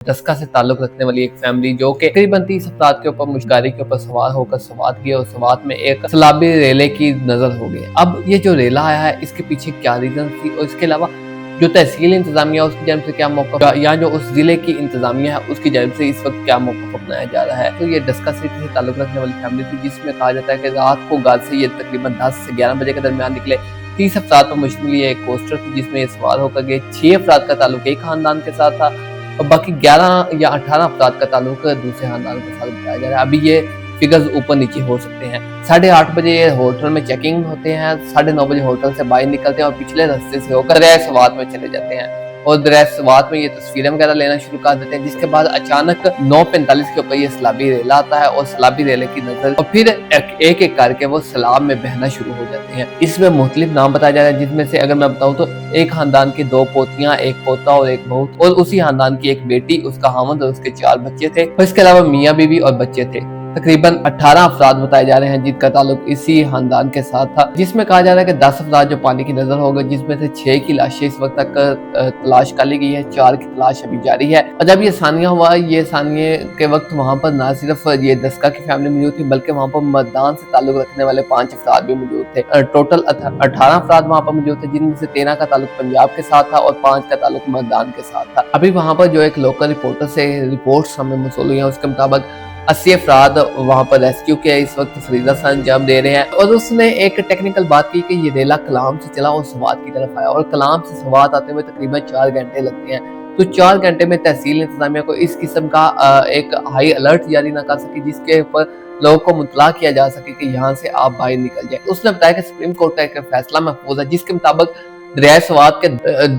दस्का से ताल्लुक रखने वाली एक फैमिली जो कि तकरीबन 30 अफराद के ऊपर मुशगारी के ऊपर सवार होकर सवात किया और सवात में एक सलाबी रेले की नजर हो गई। अब ये जो रेला आया है इसके पीछे क्या रीजन थी और इसके अलावा जो तहसील इंतजामिया उसकी जानब से क्या मौका या जो उस जिले की इंतजामिया है उसकी जानब से इस वक्त क्या मौका अपनाया जा रहा है। तो ये दस्का सिटी से ताल्लुक रखने वाली फैमिली थी जिसमें कहा जाता है कि रात को घर से ये तकरीबन 10 से 11 बजे के दरमियान निकले। 30 अफराद पर मुश्तमिल ये एक कोस्टर थी जिसमें ये सवार होकर गए। 6 अफराद का ताल्लुक एक खानदान के साथ था और बाकी 11 या 18 अफराद का ताल्लुक दूसरे खानदान के साथ बताया जा रहा है। अभी ये फिगर्स ऊपर नीचे हो सकते हैं। 8:30 बजे ये होटल में चेकिंग होते हैं, 9:30 बजे होटल से बाहर निकलते हैं और पिछले रास्ते से होकर दरिया सवात में चले जाते हैं और दरिया सवात में ये तस्वीरें वगैरह लेना शुरू कर देते हैं। जिसके बाद अचानक 9:45 के ऊपर ये सलाबी रेला आता है और सलाबी रेले की नजर और फिर एक एक करके वो सैलाब में बहना शुरू हो जाते हैं। इसमें मुख्तलिफ नाम बताया जा रहा है जिसमें से अगर मैं बताऊं तो एक खानदान की 2 पोतियां, एक पोता और एक बहू और उसी खानदान की एक बेटी, उसका हामद और उसके 4 बच्चे थे और इसके अलावा मियाँ बीवी और बच्चे थे। तकरीबन 18 अफराद बताए जा रहे हैं जिनका ताल्लुक इसी खानदान के साथ था, जिसमें कहा जा रहा है कि 10 अफराद जो पानी की नजर हो गए जिसमें से 6 की लाशें इस वक्त तक तलाश कर ली गई है, 4 की तलाश अभी जारी है। और जब ये सानिया हुआ, ये सानिया के वक्त वहाँ पर न सिर्फ ये दस्का की फैमिली मौजूद थी बल्कि वहाँ पर मतदान से ताल्लुक रखने वाले 5 अफराद भी मौजूद थे। टोटल 18 अफराद वहाँ पर मौजूद थे जिनमें से 13 का ताल्लुक पंजाब के साथ था और 5 का ताल्लुक मतदान के साथ था। अभी वहाँ पर जो एक लोकल रिपोर्टर से रिपोर्ट्स हमें मौसूल हुई है उसके मुताबिक 80 अफराद वहाँ पर रेस्क्यू के इस वक्त फरीदा से अंजाम दे रहे हैं। और उसने एक टेक्निकल बात की कि ये रेला कलाम से चला और सवात की तरफ आया और कलाम से सवात आते हुए तकरीबन 4 घंटे लगते हैं। तो 4 घंटे में तहसील इंतजामिया को इस किस्म का एक हाई अलर्ट जारी ना कर सके जिसके ऊपर लोगों को मुतला किया जा सके कि यहाँ से आप बाहर निकल जाए। उसने बताया कि सुप्रीम कोर्ट का एक फैसला महफूज है जिसके मुताबिक दरिया सवात के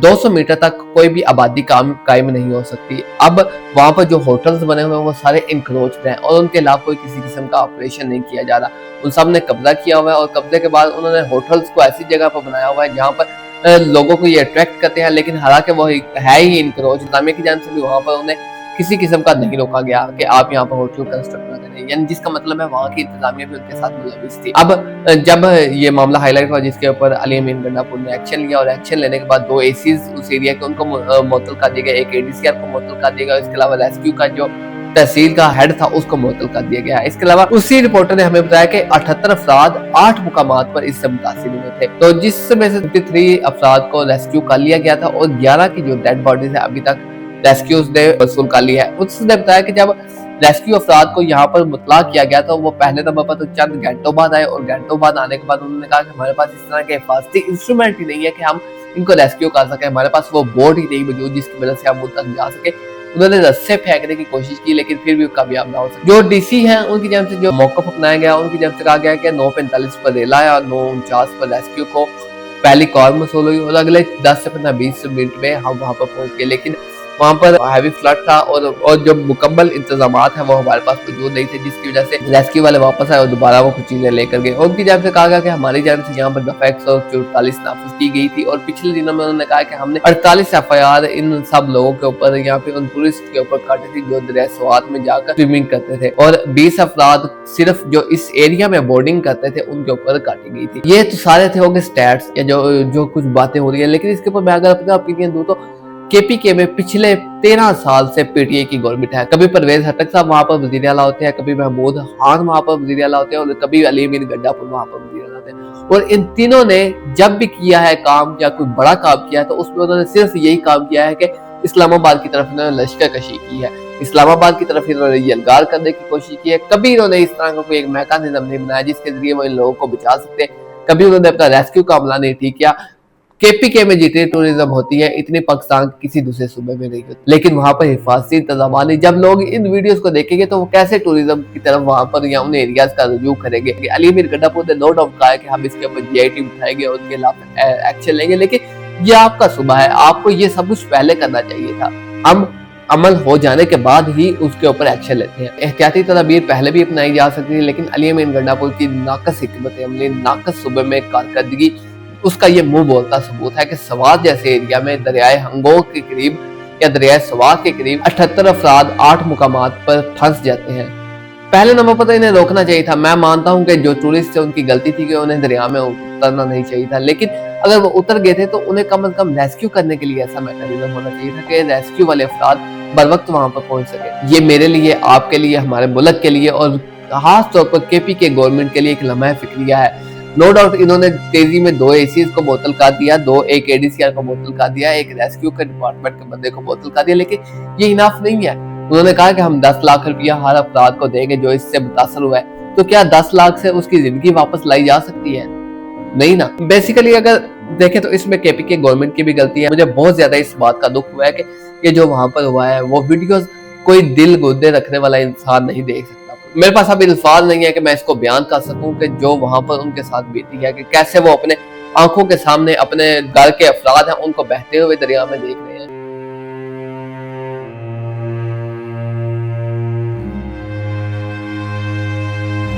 200 मीटर तक कोई भी आबादी कायम नहीं हो सकती। अब वहाँ पर जो होटल्स बने हुए हैं वो सारे इंक्रोच हैं और उनके खिलाफ कोई किसी किस्म का ऑपरेशन नहीं किया जा रहा। उन सब ने कब्जा किया हुआ है और कब्जे के बाद उन्होंने होटल्स को ऐसी जगह पर बनाया हुआ है जहाँ पर लोगों को ये अट्रैक्ट करते हैं, लेकिन हालांकि वो है ही इंक्रोच। इस्लामिया की जानिब से भी वहाँ पर उन्हें किसी किस्म का नहीं रोका गया कि आप यहाँ पर होटल कंस्ट्रक्ट ना करें, यानी जिसका मतलब है वहाँ की इंतजामिया भी उनके साथ मुलविस थी। अब जब ये मामला हाईलाइट हुआ जिसके ऊपर अली अमीन गंडापुर ने एक्शन लिया और एक्शन लेने के बाद 2 एसीज उस एरिया के उनको मुअत्तल कर दिया गया, एक एडीसीआर को मुअत्तल कर दिया गया, इसके अलावा रेस्क्यू का जो तहसील का हेड था उसको मुअत्तल कर दिया गया। इसके अलावा उसी रिपोर्टर ने हमें बताया कि 78 अफराद 8 मुकामात पर इससे मुतासिर हुए थे, तो जिसमें से 53 अफराद को रेस्क्यू कर लिया गया था और 11 की जो डेड बॉडीज है अभी तक रेस्क्यूज ने वसूल कर लिया है। उसने बताया कि जब रेस्क्यू अफराद को यहाँ पर मुतला किया गया था वो पहले नंबर पर तो चंद घंटों बाद आए और घंटों बाद आने के बाद उन्होंने कहा कि हमारे पास इस तरह के हिफाजती इंस्ट्रूमेंट ही नहीं है कि हम इनको रेस्क्यू कर सके, हमारे पास वो बोट ही नहीं मौजूद जिसकी वजह से हम उन तक जा सके। उन्होंने रस्से फेंकने की कोशिश की लेकिन फिर भी कामयाब ना हो सके। जो डीसी हैं उनकी जानब से जो मौका अपनाया गया, उनकी जानब से कहा गया कि 9:45 पर रेला आया और 9:49 पर रेस्क्यू को पहली कॉल मसूल हुई और अगले 10 से 15-20 मिनट में हम वहाँ पर पहुंच गए, लेकिन वहाँ पर हैवी फ्लड था और जो मुकम्मल इंतजामात है वो हमारे पास मौजूद नहीं थे जिसकी वजह से रेस्क्यू वाले वापस आए और दोबारा वो कुछ चीजें लेकर गए। उनकी जानब से कहा गया कि हमारी जानब से यहाँ पर दफा 144 नाफिज की गई थी और पिछले दिनों में उन्होंने कहा कि हमने 48 FIR इन सब लोगों के ऊपर, यहाँ पे उन टूरिस्ट के ऊपर काटी थी जो दरिया सवात में जाकर स्विमिंग करते थे और 20 अफराद सिर्फ जो इस एरिया में बोर्डिंग करते थे उनके ऊपर काटी गई थी। ये तो सारे थे होंगे स्टैट्स या जो कुछ बातें हो रही है, लेकिन इसके ऊपर मैं अगर अपना ओपिनियन दूं तो KPK में पिछले 13 साल से PTI की गवर्नमेंट है। कभी परवेज हटक साहब वहाँ पर वज़ीर आला होते हैं, कभी महमूद खान वहाँ पर वज़ीर आला होते हैं और कभी अली अमीन गंडापुर वहाँ पर वज़ीर आला होते हैं। और इन तीनों ने जब भी किया है काम या कोई बड़ा काम किया है तो उसमें उन्होंने सिर्फ यही काम किया है कि इस्लामाबाद की तरफ इन्होंने लश्कर कशी की है, इस्लामाबाद की तरफ इन्होंने यलगार करने की कोशिश की है। कभी इन्होंने इस तरह का कोई एक मैकेनिज्म नहीं बनाया जिसके जरिए वो इन लोगों को बचा सकते। कभी उन्होंने अपना रेस्क्यू का अमला नहीं ठीक किया। KPK में जितनी टूरिज्म होती है इतनी पाकिस्तान किसी दूसरे सूबे में नहीं होती, लेकिन वहाँ पर हिफाजती इंतजाम नहीं। जब लोग इन वीडियोस को देखेंगे तो वो कैसे टूरिज्म की तरफ वहाँ पर या उन एरियाज का रुजू करेंगे। अली अमीन गंडापुर ने नो डाउट कहा है कि हम इसके ऊपर GI टीम उठाएंगे और उनके खिलाफ एक्शन लेंगे, लेकिन ये आपका सूबा है, आपको ये सब कुछ पहले करना चाहिए था। हम अमल हो जाने के बाद ही उसके ऊपर एक्शन लेते हैं। एहतियाती तदाबीर पहले भी अपनाई जा सकती है, लेकिन अली अमीन गंडापुर की नाकस हिकमत अमली, नाकस सूबे में कारकर्दगी, उसका ये मुंह बोलता सबूत है कि सवात जैसे एरिया में दरियाए हंगो के करीब या दरियाए सवात के करीब 78 अफराद 8 मुकामात पर फंस जाते हैं। पहले नंबर पर तो इन्हें रोकना चाहिए था। मैं मानता हूँ कि जो टूरिस्ट थे उनकी गलती थी कि उन्हें दरिया में उतरना नहीं चाहिए था, लेकिन अगर वो उतर गए थे तो उन्हें कम से कम रेस्क्यू करने के लिए ऐसा मैकेनिज्म होना चाहिए था कि रेस्क्यू वाले अफराद बर वक्त वहां पर पहुंच सके। ये मेरे लिए, आपके लिए, हमारे मुल्क के लिए और खास तौर पर केपी के गवर्नमेंट के लिए एक लम्हा फिक्रिया है। नो डाउट इन्होंने तेजी में 2 एसीज को बोतल का दिया, एक एडीसीआर को बोतल का दिया, एक रेस्क्यू के डिपार्टमेंट के बंदे को बोतल का दिया, लेकिन ये इनाफ नहीं है। उन्होंने कहा कि हम 10 लाख रुपया हर अपराध को देंगे जो इससे मुतासर हुआ है। तो क्या 10 लाख से उसकी जिंदगी वापस लाई जा सकती है? नहीं ना। बेसिकली अगर देखें तो इसमें केपी के गवर्नमेंट की भी गलती है। मुझे बहुत ज्यादा इस बात का दुख हुआ है कि ये जो वहां पर हुआ है वो वीडियोस कोई दिल गुर्दे रखने वाला इंसान नहीं देख सकता। मेरे पास अभी अल्फाज नहीं है कि मैं इसको बयान कर सकूं कि जो वहां पर उनके साथ बीती है, कि कैसे वो अपने आंखों के सामने अपने घर के अफराद हैं उनको बहते हुए दरिया में देख रहे हैं।